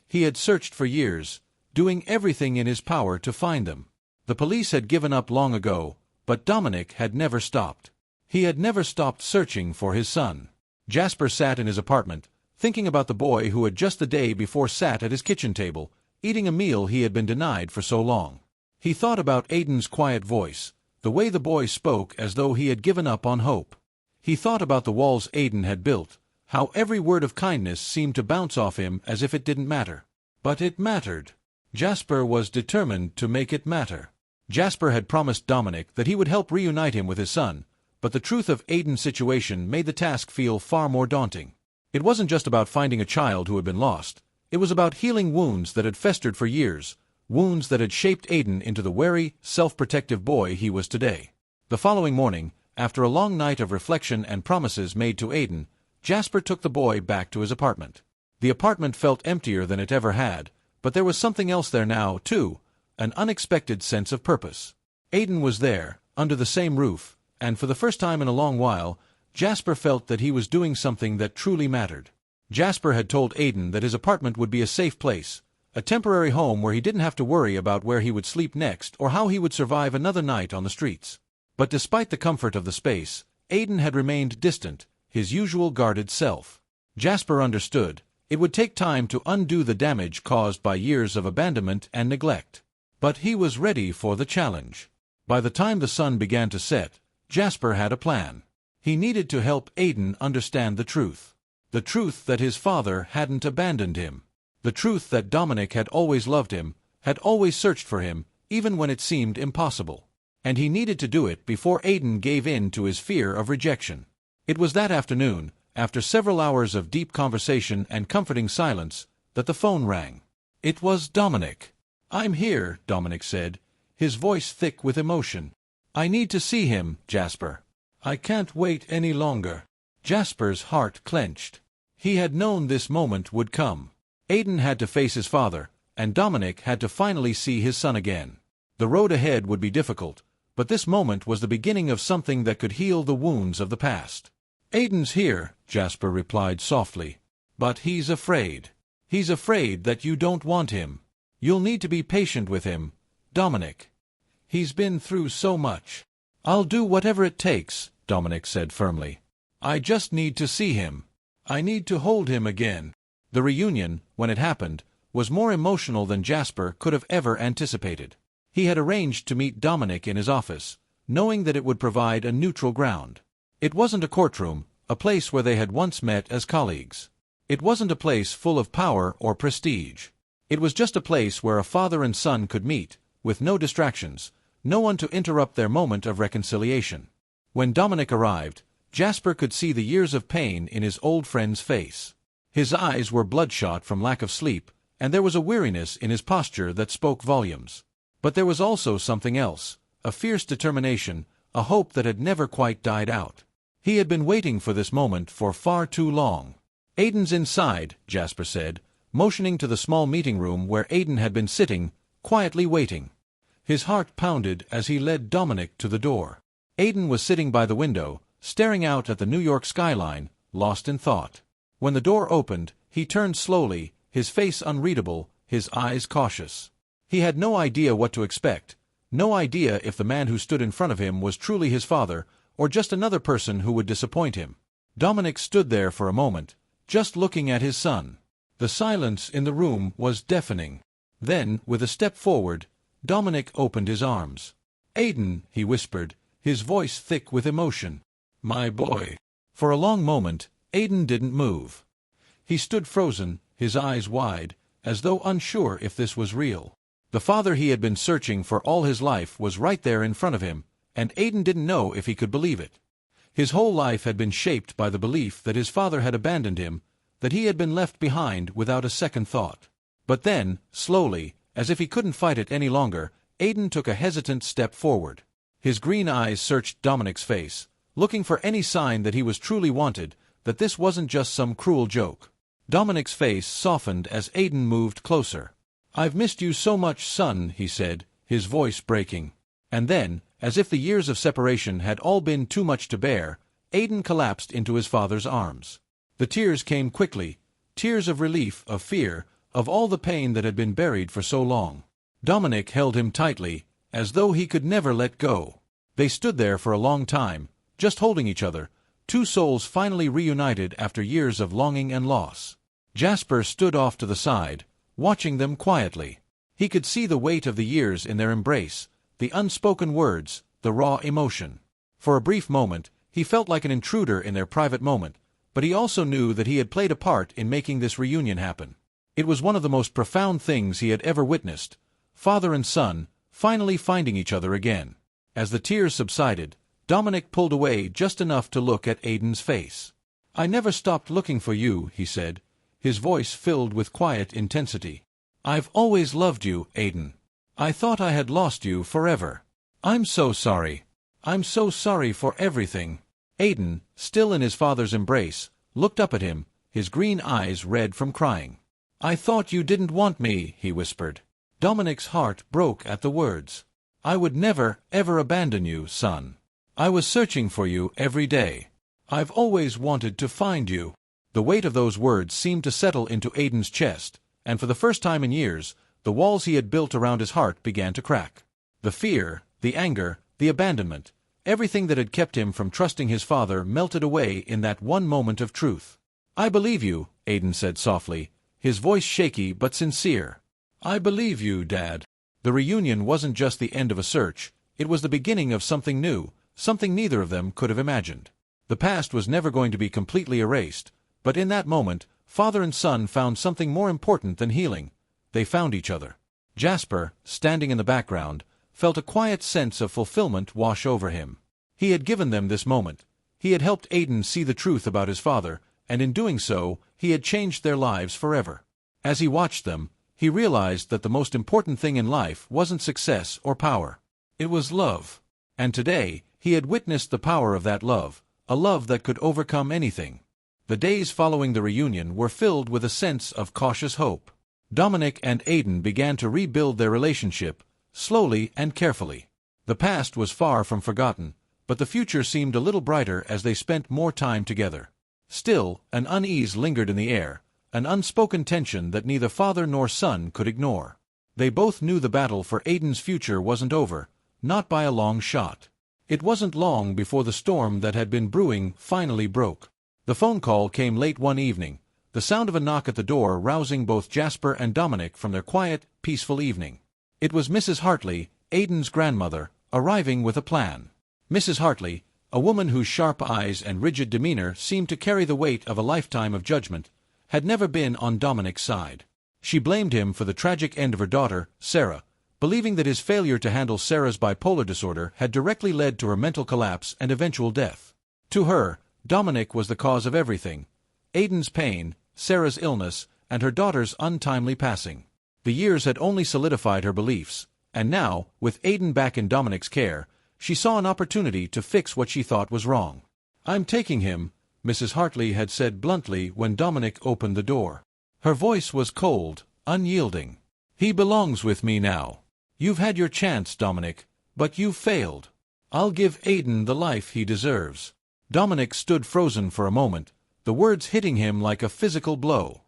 He had searched for years, doing everything in his power to find them. The police had given up long ago, but Dominic had never stopped. He had never stopped searching for his son. Jasper sat in his apartment, thinking about the boy who had just the day before sat at his kitchen table, eating a meal he had been denied for so long. He thought about Aiden's quiet voice, the way the boy spoke as though he had given up on hope. He thought about the walls Aiden had built, how every word of kindness seemed to bounce off him as if it didn't matter. But it mattered. Jasper was determined to make it matter. Jasper had promised Dominic that he would help reunite him with his son, but the truth of Aiden's situation made the task feel far more daunting. It wasn't just about finding a child who had been lost. It was about healing wounds that had festered for years, wounds that had shaped Aiden into the wary, self-protective boy he was today. The following morning, after a long night of reflection and promises made to Aiden, Jasper took the boy back to his apartment. The apartment felt emptier than it ever had, but there was something else there now, too, an unexpected sense of purpose. Aiden was there, under the same roof, and for the first time in a long while, Jasper felt that he was doing something that truly mattered. Jasper had told Aiden that his apartment would be a safe place, a temporary home where he didn't have to worry about where he would sleep next or how he would survive another night on the streets. But despite the comfort of the space, Aiden had remained distant, his usual guarded self. Jasper understood. It would take time to undo the damage caused by years of abandonment and neglect. But he was ready for the challenge. By the time the sun began to set, Jasper had a plan. He needed to help Aiden understand the truth. The truth that his father hadn't abandoned him. The truth that Dominic had always loved him, had always searched for him, even when it seemed impossible. And he needed to do it before Aiden gave in to his fear of rejection. It was that afternoon, after several hours of deep conversation and comforting silence, that the phone rang. It was Dominic. "I'm here," Dominic said, his voice thick with emotion. "I need to see him, Jasper. I can't wait any longer." Jasper's heart clenched. He had known this moment would come. Aiden had to face his father, and Dominic had to finally see his son again. The road ahead would be difficult, but this moment was the beginning of something that could heal the wounds of the past. "Aiden's here," Jasper replied softly. "But he's afraid. He's afraid that you don't want him. You'll need to be patient with him, Dominic. He's been through so much." "I'll do whatever it takes," Dominic said firmly. "I just need to see him. I need to hold him again." The reunion, when it happened, was more emotional than Jasper could have ever anticipated. He had arranged to meet Dominic in his office, knowing that it would provide a neutral ground. It wasn't a courtroom, a place where they had once met as colleagues. It wasn't a place full of power or prestige. It was just a place where a father and son could meet, with no distractions, no one to interrupt their moment of reconciliation. When Dominic arrived, Jasper could see the years of pain in his old friend's face. His eyes were bloodshot from lack of sleep, and there was a weariness in his posture that spoke volumes. But there was also something else, a fierce determination, a hope that had never quite died out. He had been waiting for this moment for far too long. "Aiden's inside," Jasper said, motioning to the small meeting room where Aiden had been sitting, quietly waiting. His heart pounded as he led Dominic to the door. Aiden was sitting by the window, staring out at the New York skyline, lost in thought. When the door opened, he turned slowly, his face unreadable, his eyes cautious. He had no idea what to expect, no idea if the man who stood in front of him was truly his father, or just another person who would disappoint him. Dominic stood there for a moment, just looking at his son. The silence in the room was deafening. Then, with a step forward, Dominic opened his arms. "Aiden," he whispered, his voice thick with emotion. "My boy." For a long moment, Aiden didn't move. He stood frozen, his eyes wide, as though unsure if this was real. The father he had been searching for all his life was right there in front of him, and Aiden didn't know if he could believe it. His whole life had been shaped by the belief that his father had abandoned him, that he had been left behind without a second thought. But then, slowly, as if he couldn't fight it any longer, Aiden took a hesitant step forward. His green eyes searched Dominic's face, looking for any sign that he was truly wanted, that this wasn't just some cruel joke. Dominic's face softened as Aiden moved closer. "I've missed you so much, son," he said, his voice breaking. And then, as if the years of separation had all been too much to bear, Aiden collapsed into his father's arms. The tears came quickly, tears of relief, of fear, of all the pain that had been buried for so long. Dominic held him tightly, as though he could never let go. They stood there for a long time, just holding each other, two souls finally reunited after years of longing and loss. Jasper stood off to the side, watching them quietly. He could see the weight of the years in their embrace, the unspoken words, the raw emotion. For a brief moment, he felt like an intruder in their private moment, but he also knew that he had played a part in making this reunion happen. It was one of the most profound things he had ever witnessed, father and son, finally finding each other again. As the tears subsided, Dominic pulled away just enough to look at Aiden's face. "I never stopped looking for you," he said, his voice filled with quiet intensity. "I've always loved you, Aiden. I thought I had lost you forever. I'm so sorry. I'm so sorry for everything." Aiden, still in his father's embrace, looked up at him, his green eyes red from crying. "I thought you didn't want me," he whispered. Dominic's heart broke at the words. "I would never, ever abandon you, son. I was searching for you every day. I've always wanted to find you." The weight of those words seemed to settle into Aiden's chest, and for the first time in years, the walls he had built around his heart began to crack. The fear, the anger, the abandonment, everything that had kept him from trusting his father melted away in that one moment of truth. "I believe you," Aiden said softly, his voice shaky but sincere. "I believe you, Dad." The reunion wasn't just the end of a search, it was the beginning of something new, something neither of them could have imagined. The past was never going to be completely erased, but in that moment, father and son found something more important than healing. They found each other. Jasper, standing in the background, felt a quiet sense of fulfillment wash over him. He had given them this moment. He had helped Aiden see the truth about his father, and in doing so, he had changed their lives forever. As he watched them, he realized that the most important thing in life wasn't success or power. It was love. And today, he had witnessed the power of that love, a love that could overcome anything. The days following the reunion were filled with a sense of cautious hope. Dominic and Aiden began to rebuild their relationship, slowly and carefully. The past was far from forgotten, but the future seemed a little brighter as they spent more time together. Still, an unease lingered in the air, an unspoken tension that neither father nor son could ignore. They both knew the battle for Aiden's future wasn't over, not by a long shot. It wasn't long before the storm that had been brewing finally broke. The phone call came late one evening, the sound of a knock at the door rousing both Jasper and Dominic from their quiet, peaceful evening. It was Mrs. Hartley, Aiden's grandmother, arriving with a plan. Mrs. Hartley, a woman whose sharp eyes and rigid demeanor seemed to carry the weight of a lifetime of judgment, had never been on Dominic's side. She blamed him for the tragic end of her daughter, Sarah, believing that his failure to handle Sarah's bipolar disorder had directly led to her mental collapse and eventual death. To her, Dominic was the cause of everything: Aiden's pain, Sarah's illness, and her daughter's untimely passing. The years had only solidified her beliefs, and now, with Aiden back in Dominic's care, she saw an opportunity to fix what she thought was wrong. "I'm taking him," Mrs. Hartley had said bluntly when Dominic opened the door. Her voice was cold, unyielding. "He belongs with me now. You've had your chance, Dominic, but you've failed. I'll give Aiden the life he deserves." Dominic stood frozen for a moment, the words hitting him like a physical blow.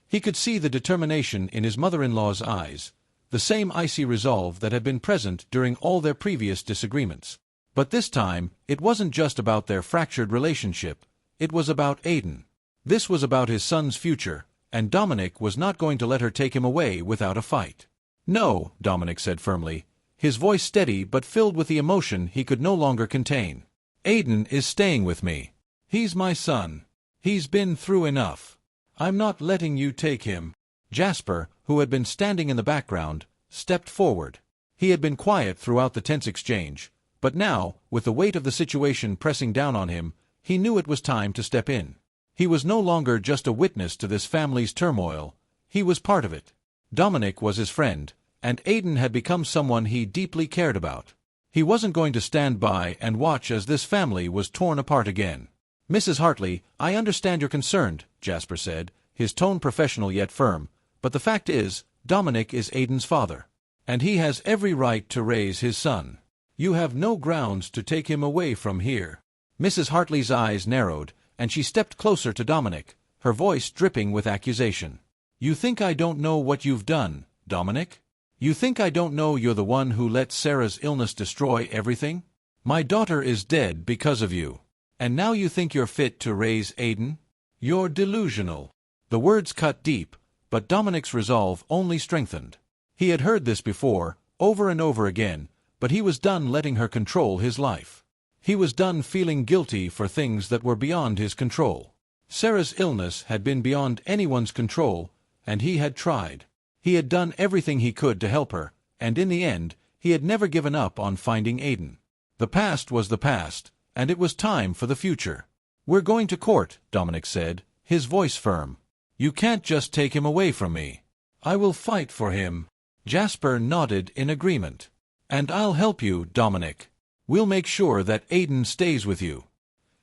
He could see the determination in his mother-in-law's eyes, the same icy resolve that had been present during all their previous disagreements. But this time, it wasn't just about their fractured relationship, it was about Aiden. This was about his son's future, and Dominic was not going to let her take him away without a fight. "No," Dominic said firmly, his voice steady but filled with the emotion he could no longer contain. "Aiden is staying with me. He's my son. He's been through enough. I'm not letting you take him." Jasper, who had been standing in the background, stepped forward. He had been quiet throughout the tense exchange, but now, with the weight of the situation pressing down on him, he knew it was time to step in. He was no longer just a witness to this family's turmoil, he was part of it. Dominic was his friend, and Aiden had become someone he deeply cared about. He wasn't going to stand by and watch as this family was torn apart again. "Mrs. Hartley, I understand you're concerned," Jasper said, his tone professional yet firm, "but the fact is, Dominic is Aiden's father, and he has every right to raise his son. You have no grounds to take him away from here." Mrs. Hartley's eyes narrowed, and she stepped closer to Dominic, her voice dripping with accusation. "You think I don't know what you've done, Dominic? You think I don't know you're the one who let Sarah's illness destroy everything? My daughter is dead because of you. And now you think you're fit to raise Aiden? You're delusional." The words cut deep, but Dominic's resolve only strengthened. He had heard this before, over and over again, but he was done letting her control his life. He was done feeling guilty for things that were beyond his control. Sarah's illness had been beyond anyone's control, and he had tried. He had done everything he could to help her, and in the end, he had never given up on finding Aiden. The past was the past, and it was time for the future. "We're going to court," Dominic said, his voice firm. "You can't just take him away from me. I will fight for him." Jasper nodded in agreement. "And I'll help you, Dominic. We'll make sure that Aiden stays with you.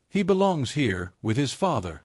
He belongs here with his father."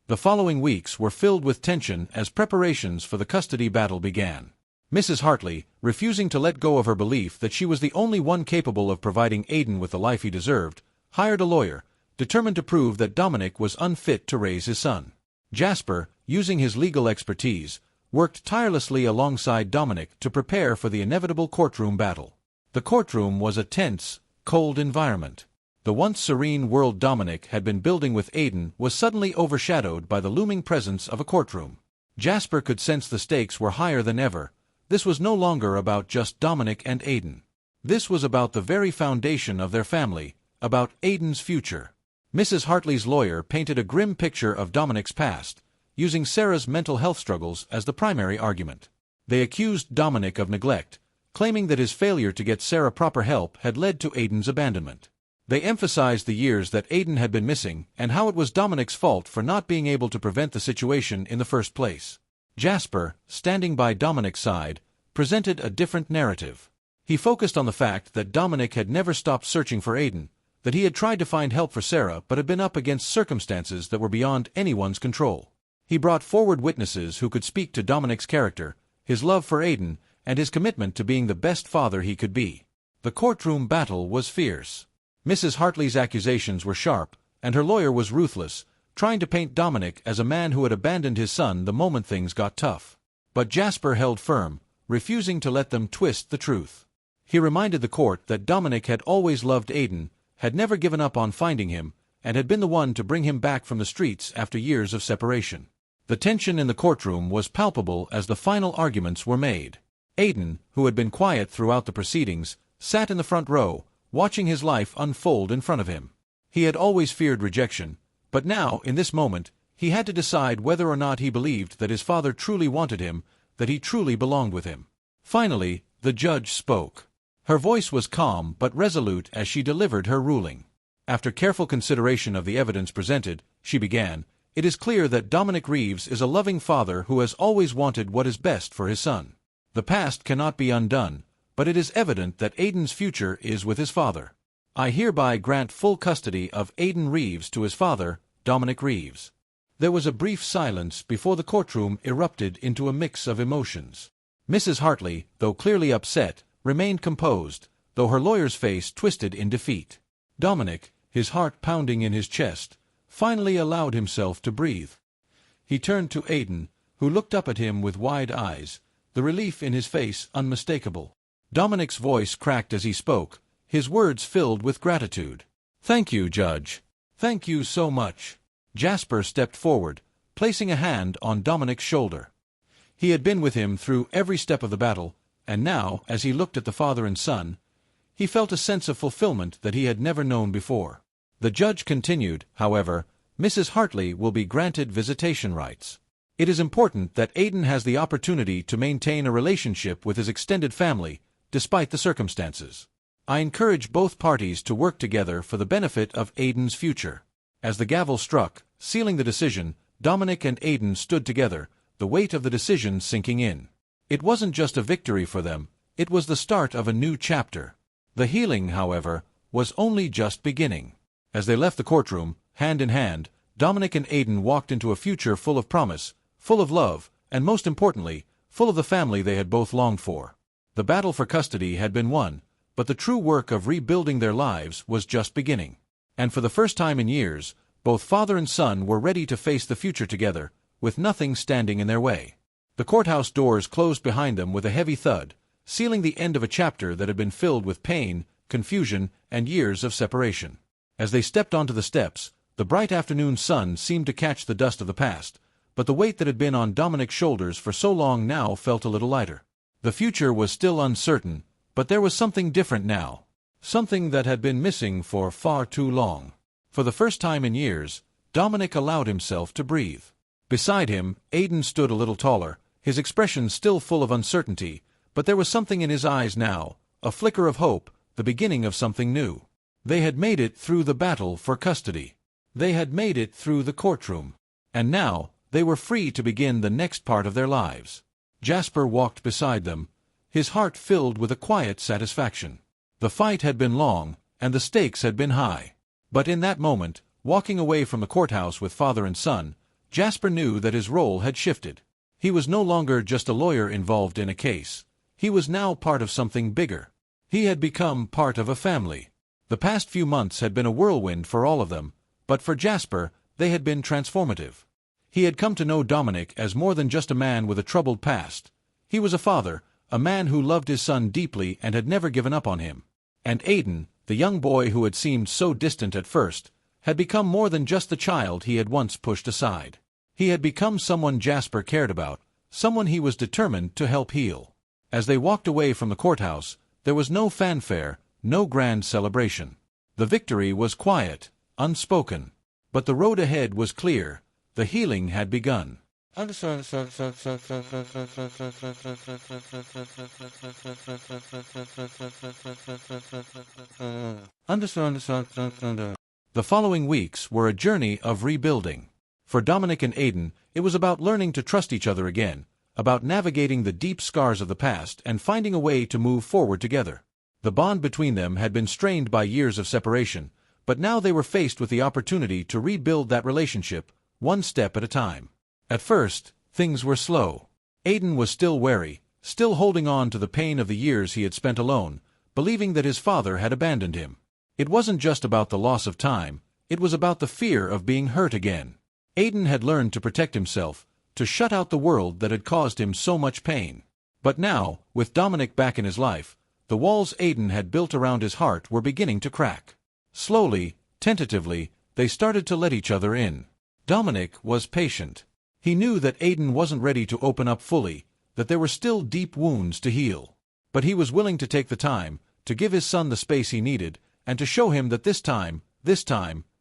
The following weeks were filled with tension as preparations for the custody battle began. Mrs. Hartley, refusing to let go of her belief that she was the only one capable of providing Aiden with the life he deserved, hired a lawyer, determined to prove that Dominic was unfit to raise his son. Jasper, using his legal expertise, worked tirelessly alongside Dominic to prepare for the inevitable courtroom battle. The courtroom was a tense, cold environment. The once serene world Dominic had been building with Aiden was suddenly overshadowed by the looming presence of a courtroom. Jasper could sense the stakes were higher than ever. This was no longer about just Dominic and Aiden. This was about the very foundation of their family, about Aiden's future. Mrs. Hartley's lawyer painted a grim picture of Dominic's past, using Sarah's mental health struggles as the primary argument. They accused Dominic of neglect, claiming that his failure to get Sarah proper help had led to Aiden's abandonment. They emphasized the years that Aiden had been missing and how it was Dominic's fault for not being able to prevent the situation in the first place. Jasper, standing by Dominic's side, presented a different narrative. He focused on the fact that Dominic had never stopped searching for Aiden, that he had tried to find help for Sarah but had been up against circumstances that were beyond anyone's control. He brought forward witnesses who could speak to Dominic's character, his love for Aiden, and his commitment to being the best father he could be. The courtroom battle was fierce. Mrs. Hartley's accusations were sharp, and her lawyer was ruthless, trying to paint Dominic as a man who had abandoned his son the moment things got tough. But Jasper held firm, refusing to let them twist the truth. He reminded the court that Dominic had always loved Aiden, had never given up on finding him, and had been the one to bring him back from the streets after years of separation. The tension in the courtroom was palpable as the final arguments were made. Aiden, who had been quiet throughout the proceedings, sat in the front row, watching his life unfold in front of him. He had always feared rejection, but now, in this moment, he had to decide whether or not he believed that his father truly wanted him, that he truly belonged with him. Finally, the judge spoke. Her voice was calm but resolute as she delivered her ruling. After careful consideration of the evidence presented, she began, "It is clear that Dominic Reeves is a loving father who has always wanted what is best for his son. The past cannot be undone, but it is evident that Aiden's future is with his father. I hereby grant full custody of Aiden Reeves to his father, Dominic Reeves." There was a brief silence before the courtroom erupted into a mix of emotions. Mrs. Hartley, though clearly upset, remained composed, though her lawyer's face twisted in defeat. Dominic, his heart pounding in his chest, finally allowed himself to breathe. He turned to Aiden, who looked up at him with wide eyes, the relief in his face unmistakable. Dominic's voice cracked as he spoke, his words filled with gratitude. "Thank you, Judge. Thank you so much." Jasper stepped forward, placing a hand on Dominic's shoulder. He had been with him through every step of the battle, and now, as he looked at the father and son, he felt a sense of fulfillment that he had never known before. The judge continued, however, "Mrs. Hartley will be granted visitation rights. It is important that Aiden has the opportunity to maintain a relationship with his extended family, despite the circumstances. I encourage both parties to work together for the benefit of Aiden's future." As the gavel struck, sealing the decision, Dominic and Aiden stood together, the weight of the decision sinking in. It wasn't just a victory for them, it was the start of a new chapter. The healing, however, was only just beginning. As they left the courtroom, hand in hand, Dominic and Aiden walked into a future full of promise, full of love, and most importantly, full of the family they had both longed for. The battle for custody had been won, but the true work of rebuilding their lives was just beginning. And for the first time in years, both father and son were ready to face the future together, with nothing standing in their way. The courthouse doors closed behind them with a heavy thud, sealing the end of a chapter that had been filled with pain, confusion, and years of separation. As they stepped onto the steps, the bright afternoon sun seemed to catch the dust of the past, but the weight that had been on Dominic's shoulders for so long now felt a little lighter. The future was still uncertain, but there was something different now. Something that had been missing for far too long. For the first time in years, Dominic allowed himself to breathe. Beside him, Aiden stood a little taller, his expression still full of uncertainty, but there was something in his eyes now, a flicker of hope, the beginning of something new. They had made it through the battle for custody. They had made it through the courtroom. And now, they were free to begin the next part of their lives. Jasper walked beside them, his heart filled with a quiet satisfaction. The fight had been long, and the stakes had been high. But in that moment, walking away from the courthouse with father and son, Jasper knew that his role had shifted. He was no longer just a lawyer involved in a case. He was now part of something bigger. He had become part of a family. The past few months had been a whirlwind for all of them, but for Jasper, they had been transformative. He had come to know Dominic as more than just a man with a troubled past. He was a father, a man who loved his son deeply and had never given up on him. And Aiden, the young boy who had seemed so distant at first, had become more than just the child he had once pushed aside. He had become someone Jasper cared about, someone he was determined to help heal. As they walked away from the courthouse, there was no fanfare, no grand celebration. The victory was quiet, unspoken. But the road ahead was clear. The healing had begun. The following weeks were a journey of rebuilding. For Dominic and Aiden, it was about learning to trust each other again, about navigating the deep scars of the past and finding a way to move forward together. The bond between them had been strained by years of separation, but now they were faced with the opportunity to rebuild that relationship, one step at a time. At first, things were slow. Aiden was still wary, still holding on to the pain of the years he had spent alone, believing that his father had abandoned him. It wasn't just about the loss of time, it was about the fear of being hurt again. Aiden had learned to protect himself, to shut out the world that had caused him so much pain. But now, with Dominic back in his life, the walls Aiden had built around his heart were beginning to crack. Slowly, tentatively, they started to let each other in. Dominic was patient. He knew that Aiden wasn't ready to open up fully, that there were still deep wounds to heal. But he was willing to take the time, to give his son the space he needed, and to show him that this time,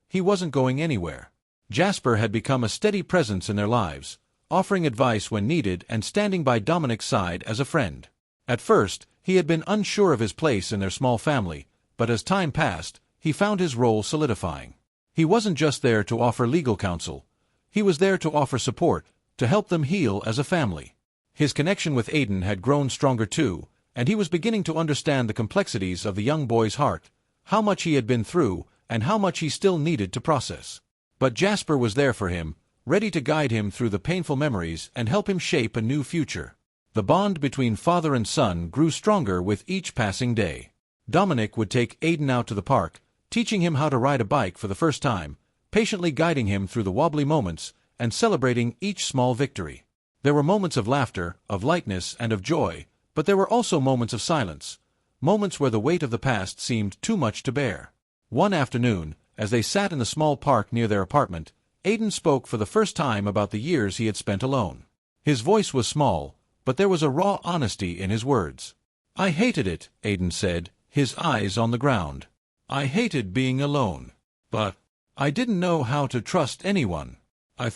he wasn't going anywhere. Jasper had become a steady presence in their lives, offering advice when needed and standing by Dominic's side as a friend. At first, he had been unsure of his place in their small family, but as time passed, he found his role solidifying. He wasn't just there to offer legal counsel. He was there to offer support, to help them heal as a family. His connection with Aiden had grown stronger too, and he was beginning to understand the complexities of the young boy's heart, how much he had been through, and how much he still needed to process. But Jasper was there for him, ready to guide him through the painful memories and help him shape a new future. The bond between father and son grew stronger with each passing day. Dominic would take Aiden out to the park, teaching him how to ride a bike for the first time, patiently guiding him through the wobbly moments, and celebrating each small victory. There were moments of laughter, of lightness, and of joy, but there were also moments of silence, moments where the weight of the past seemed too much to bear. One afternoon, as they sat in the small park near their apartment, Aidan spoke for the first time about the years he had spent alone. His voice was small, but there was a raw honesty in his words. "I hated it," Aidan said, his eyes on the ground. "I hated being alone. But I didn't know how to trust anyone. I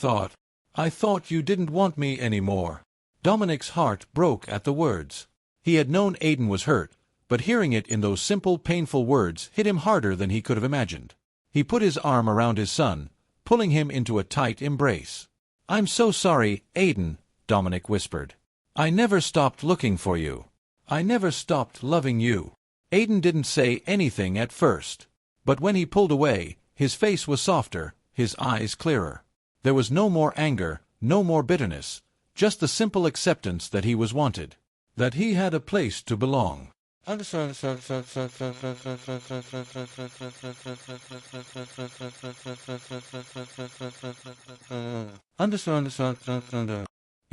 thought you didn't want me anymore." Dominic's heart broke at the words. He had known Aidan was hurt, but hearing it in those simple, painful words hit him harder than he could have imagined. He put his arm around his son, pulling him into a tight embrace. "I'm so sorry, Aidan," Dominic whispered. "I never stopped looking for you. I never stopped loving you." Aidan didn't say anything at first, but when he pulled away, his face was softer, his eyes clearer. There was no more anger, no more bitterness, just the simple acceptance that he was wanted, that he had a place to belong. In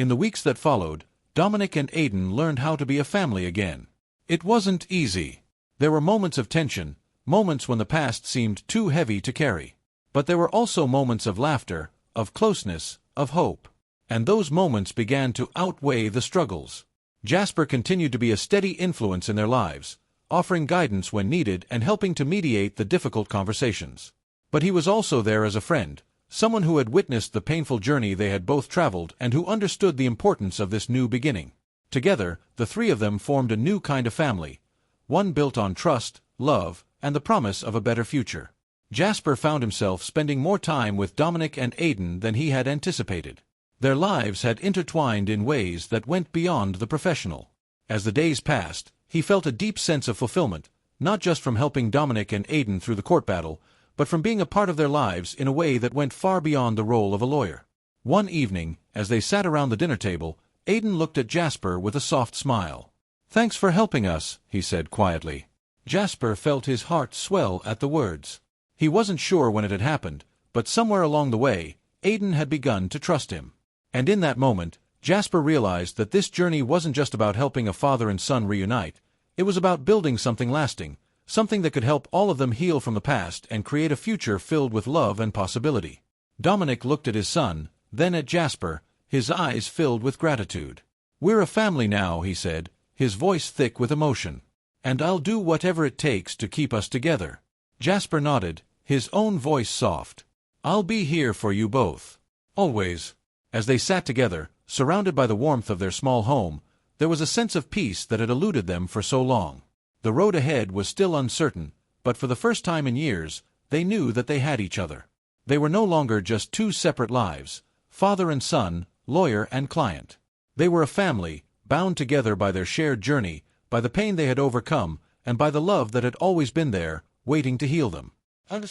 the weeks that followed, Dominic and Aidan learned how to be a family again. It wasn't easy. There were moments of tension, moments when the past seemed too heavy to carry. But there were also moments of laughter, of closeness, of hope. And those moments began to outweigh the struggles. Jasper continued to be a steady influence in their lives, offering guidance when needed and helping to mediate the difficult conversations. But he was also there as a friend, someone who had witnessed the painful journey they had both traveled and who understood the importance of this new beginning. Together, the three of them formed a new kind of family, one built on trust, love, and the promise of a better future. Jasper found himself spending more time with Dominic and Aidan than he had anticipated. Their lives had intertwined in ways that went beyond the professional. As the days passed, he felt a deep sense of fulfillment, not just from helping Dominic and Aidan through the court battle, but from being a part of their lives in a way that went far beyond the role of a lawyer. One evening, as they sat around the dinner table, Aidan looked at Jasper with a soft smile. "Thanks for helping us," he said quietly. Jasper felt his heart swell at the words. He wasn't sure when it had happened, but somewhere along the way, Aidan had begun to trust him. And in that moment, Jasper realized that this journey wasn't just about helping a father and son reunite, it was about building something lasting, something that could help all of them heal from the past and create a future filled with love and possibility. Dominic looked at his son, then at Jasper, his eyes filled with gratitude. "We're a family now," he said, his voice thick with emotion. "And I'll do whatever it takes to keep us together." Jasper nodded, his own voice soft. "I'll be here for you both. Always." As they sat together, surrounded by the warmth of their small home, there was a sense of peace that had eluded them for so long. The road ahead was still uncertain, but for the first time in years, they knew that they had each other. They were no longer just two separate lives, father and son, lawyer and client. They were a family, bound together by their shared journey, by the pain they had overcome, and by the love that had always been there, waiting to heal them. And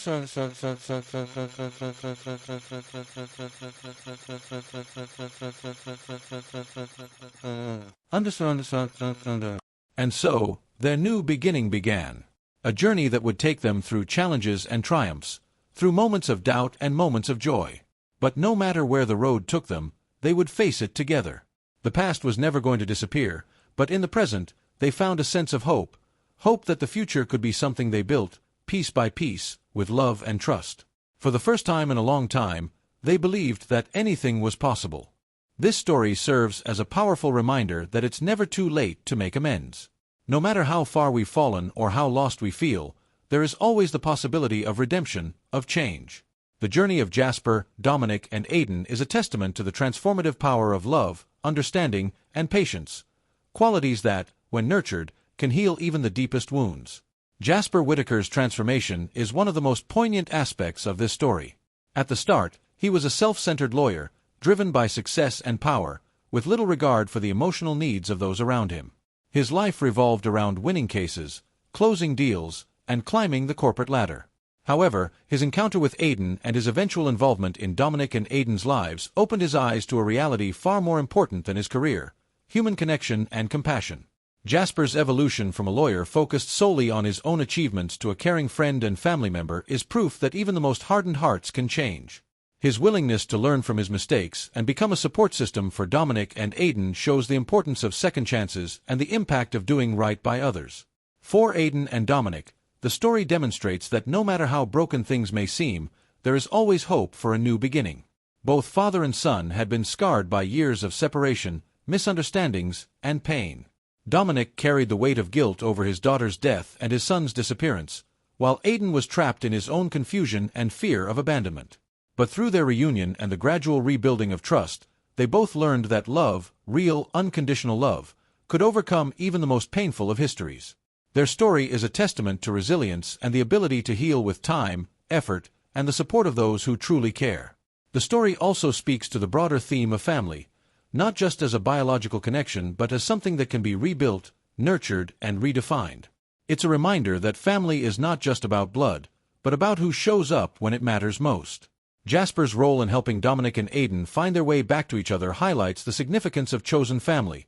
so, their new beginning began. A journey that would take them through challenges and triumphs, through moments of doubt and moments of joy. But no matter where the road took them, they would face it together. The past was never going to disappear, but in the present, they found a sense of hope, hope that the future could be something they built, piece by piece, with love and trust. For the first time in a long time, they believed that anything was possible. This story serves as a powerful reminder that it's never too late to make amends. No matter how far we've fallen or how lost we feel, there is always the possibility of redemption, of change. The journey of Jasper, Dominic, and Aidan is a testament to the transformative power of love, understanding, and patience, qualities that, when nurtured, can heal even the deepest wounds. Jasper Whittaker's transformation is one of the most poignant aspects of this story. At the start, he was a self-centered lawyer, driven by success and power, with little regard for the emotional needs of those around him. His life revolved around winning cases, closing deals, and climbing the corporate ladder. However, his encounter with Aidan and his eventual involvement in Dominic and Aidan's lives opened his eyes to a reality far more important than his career: human connection and compassion. Jasper's evolution from a lawyer focused solely on his own achievements to a caring friend and family member is proof that even the most hardened hearts can change. His willingness to learn from his mistakes and become a support system for Dominic and Aiden shows the importance of second chances and the impact of doing right by others. For Aiden and Dominic, the story demonstrates that no matter how broken things may seem, there is always hope for a new beginning. Both father and son had been scarred by years of separation, misunderstandings, and pain. Dominic carried the weight of guilt over his daughter's death and his son's disappearance, while Aiden was trapped in his own confusion and fear of abandonment. But through their reunion and the gradual rebuilding of trust, they both learned that love, real, unconditional love, could overcome even the most painful of histories. Their story is a testament to resilience and the ability to heal with time, effort, and the support of those who truly care. The story also speaks to the broader theme of family, not just as a biological connection but as something that can be rebuilt, nurtured, and redefined. It's a reminder that family is not just about blood, but about who shows up when it matters most. Jasper's role in helping Dominic and Aiden find their way back to each other highlights the significance of chosen family,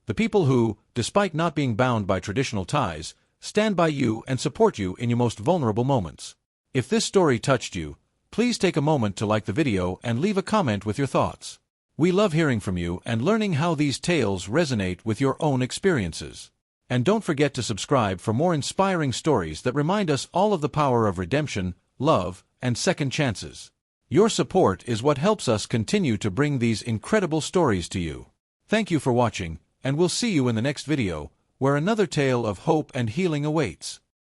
the people who, despite not being bound by traditional ties, stand by you and support you in your most vulnerable moments. If this story touched you, please take a moment to like the video and leave a comment with your thoughts. We love hearing from you and learning how these tales resonate with your own experiences. And don't forget to subscribe for more inspiring stories that remind us all of the power of redemption, love, and second chances. Your support is what helps us continue to bring these incredible stories to you. Thank you for watching, and we'll see you in the next video, where another tale of hope and healing awaits.